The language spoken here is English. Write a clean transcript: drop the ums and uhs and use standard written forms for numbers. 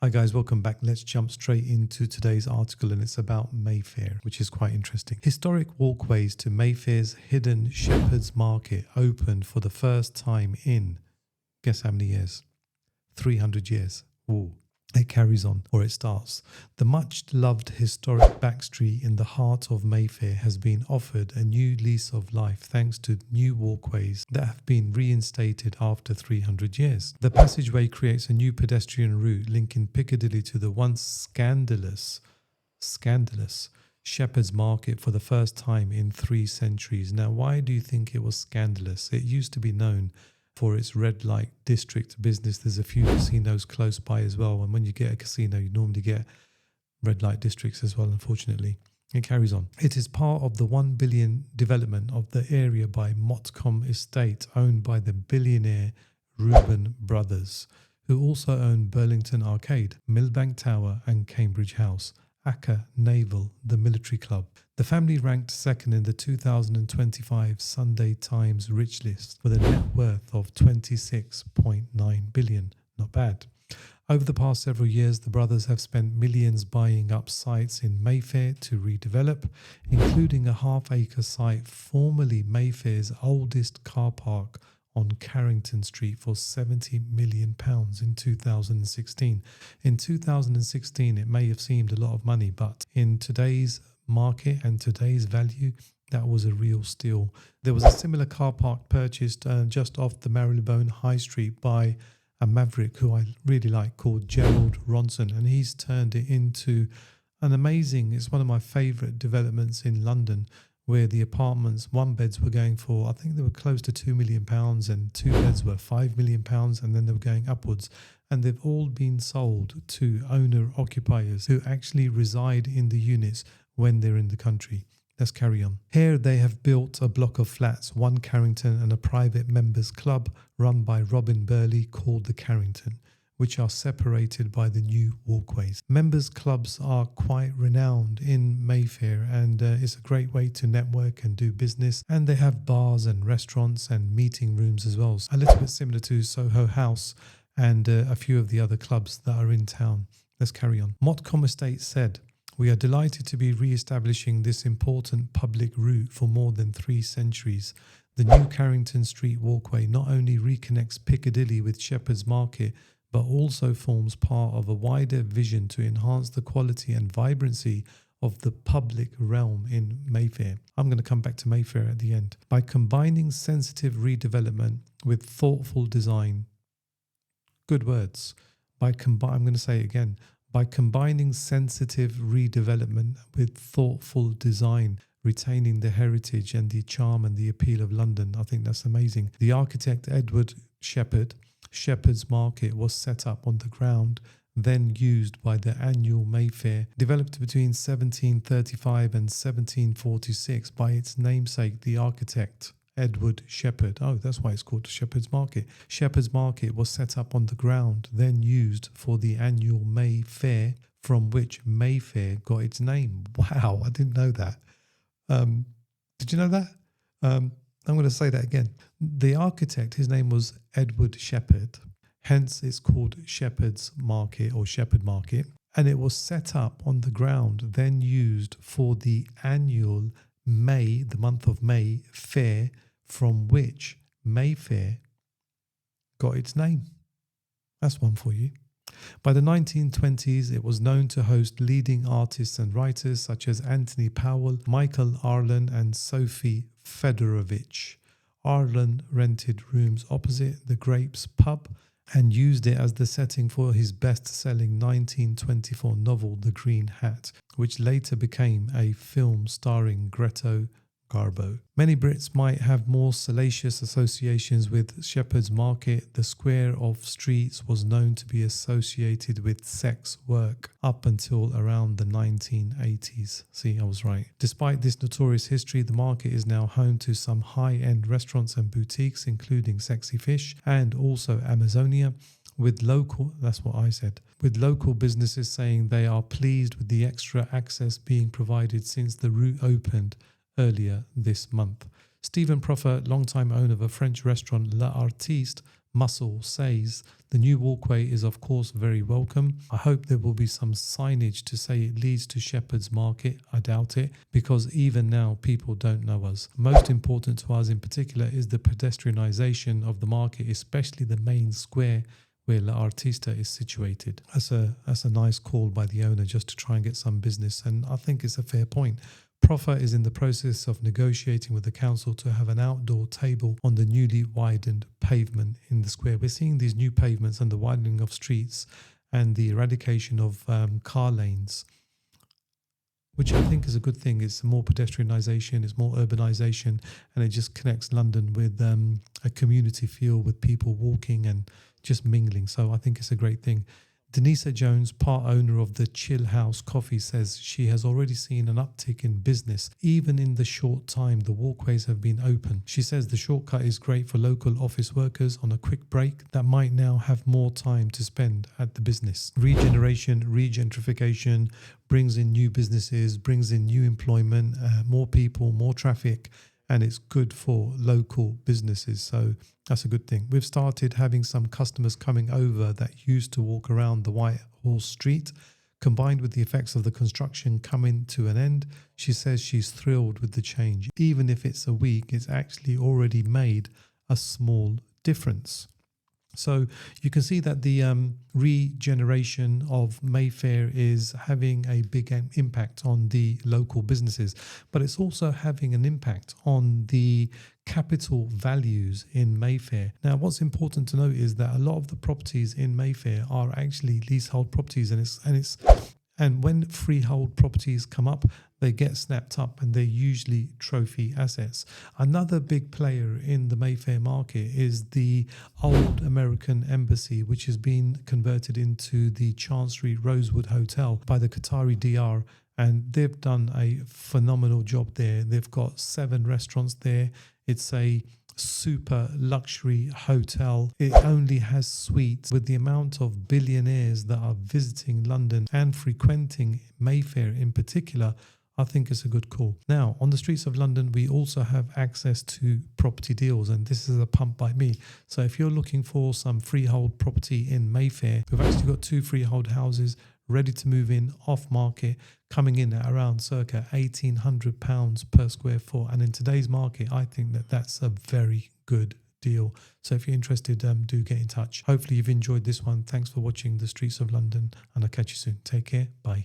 Hi guys, welcome back. Let's jump straight into today's article, and it's about Mayfair, which is quite interesting. Historic walkways to Mayfair's hidden Shepherd's Market opened for the first time in, guess how many years? 300 years. Ooh. It carries on, or it starts. The much-loved historic backstreet in the heart of Mayfair has been offered a new lease of life thanks to new walkways that have been reinstated after 300 years. The passageway creates a new pedestrian route linking Piccadilly to the once scandalous Shepherd's Market for the first time in 3 centuries. Now, why do you think it was scandalous? It used to be known for its red light district business. There's a few casinos close by as well, and when you get a casino you normally get red light districts as well, unfortunately. It carries on. It is part of the 1 billion development of the area by Motcombe Estate, owned by the billionaire Reuben Brothers, who also own Burlington Arcade, Millbank Tower and Cambridge House, Acker Naval, the military club. The family ranked second in the 2025 Sunday Times Rich List with a net worth of 26.9 billion. Not bad. Over the past several years, the brothers have spent millions buying up sites in Mayfair to redevelop, including a half-acre site formerly Mayfair's oldest car park on Carrington Street for £70 million in 2016. In 2016, it may have seemed a lot of money, but in today's market and today's value, that was a real steal. There was a similar car park purchased just off the Marylebone High Street by a maverick who I really like called Sheppard Robson, and he's turned it into an amazing, it's one of my favourite developments in London, where the apartments, 1 beds were going for, I think they were close to £2 million, and 2 beds were £5 million, and then they were going upwards. And they've all been sold to owner-occupiers who actually reside in the units when they're in the country. Let's carry on. Here they have built a block of flats, 1 Carrington and a private members club run by Robin Burley called the Carrington, which are separated by the new walkways. Members clubs are quite renowned in Mayfair, and it's a great way to network and do business. And they have bars and restaurants and meeting rooms as well. A little bit similar to Soho House and a few of the other clubs that are in town. Let's carry on. Motcombe Estate said, "We are delighted to be re-establishing this important public route for more than 3 centuries. The new Carrington Street walkway not only reconnects Piccadilly with Shepherd's Market, but also forms part of a wider vision to enhance the quality and vibrancy of the public realm in Mayfair." I'm going to come back to Mayfair at the end. By combining sensitive redevelopment with thoughtful design. Good words. I'm going to say it again. By combining sensitive redevelopment with thoughtful design, retaining the heritage and the charm and the appeal of London. I think that's amazing. The architect Edward Sheppard, Shepherd's Market was set up on the ground then used by the annual Mayfair, developed between 1735 and 1746 by its namesake, the architect Edward Sheppard. Oh, that's why it's called Shepherd's Market. Shepherd's Market was set up on the ground, then used for the annual Mayfair, from which Mayfair got its name. Wow, I didn't know that. Did you know that? I'm going to say that again. The architect, his name was Edward Sheppard, hence it's called Shepherd's Market or Sheppard Market, and it was set up on the ground, then used for the annual May, the month of May, fair, from which Mayfair got its name. That's one for you. By the 1920s, it was known to host leading artists and writers such as Anthony Powell, Michael Arlen and Sophie Fedorovich. Arlen rented rooms opposite the Grapes pub and used it as the setting for his best-selling 1924 novel, The Green Hat, which later became a film starring Greta Garbo. Many Brits might have more salacious associations with Shepherd's Market. The square of streets was known to be associated with sex work up until around the 1980s. See, I was right. Despite this notorious history, the market is now home to some high-end restaurants and boutiques, including Sexy Fish and also Amazonia, with local businesses saying they are pleased with the extra access being provided since the route opened earlier this month. Stephen Proffer, longtime owner of a French restaurant, L'Artiste, Muscle says the new walkway is of course very welcome. I hope there will be some signage to say it leads to Shepherd's Market. I doubt it, because even now people don't know us. Most important to us in particular is the pedestrianisation of the market, especially the main square where La Artista is situated. That's a nice call by the owner just to try and get some business, and I think it's a fair point. Proffer is in the process of negotiating with the council to have an outdoor table on the newly widened pavement in the square. We're seeing these new pavements and the widening of streets and the eradication of car lanes, which I think is a good thing. It's more pedestrianisation, it's more urbanisation, and it just connects London with a community feel, with people walking and just mingling. So I think it's a great thing. Denisa Jones, part owner of the Chill House Coffee, says she has already seen an uptick in business, even in the short time the walkways have been open. She says the shortcut is great for local office workers on a quick break that might now have more time to spend at the business. Regeneration, regentrification brings in new businesses, brings in new employment, more people, more traffic, and it's good for local businesses. So that's a good thing. We've started having some customers coming over that used to walk around the White Horse Street. Combined with the effects of the construction coming to an end, she says she's thrilled with the change. Even if it's a week, it's actually already made a small difference. So you can see that the regeneration of Mayfair is having a big impact on the local businesses, but it's also having an impact on the capital values in Mayfair. Now, what's important to note is that a lot of the properties in Mayfair are actually leasehold properties, and when freehold properties come up, they get snapped up and they're usually trophy assets. Another big player in the Mayfair market is the old American Embassy, which has been converted into the Chancery Rosewood Hotel by the Qatari DR. And they've done a phenomenal job there. They've got 7 restaurants there. It's a super luxury hotel. It only has suites. With the amount of billionaires that are visiting London and frequenting Mayfair in particular, I think it's a good call. Now, on the streets of London, we also have access to property deals, and this is a pump by me. So if you're looking for some freehold property in Mayfair, we've actually got 2 freehold houses ready to move in off market, coming in at around circa £1,800 per square foot. And in today's market, I think that that's a very good deal. So if you're interested, do get in touch. Hopefully you've enjoyed this one. Thanks for watching The Streets of London, and I'll catch you soon. Take care. Bye.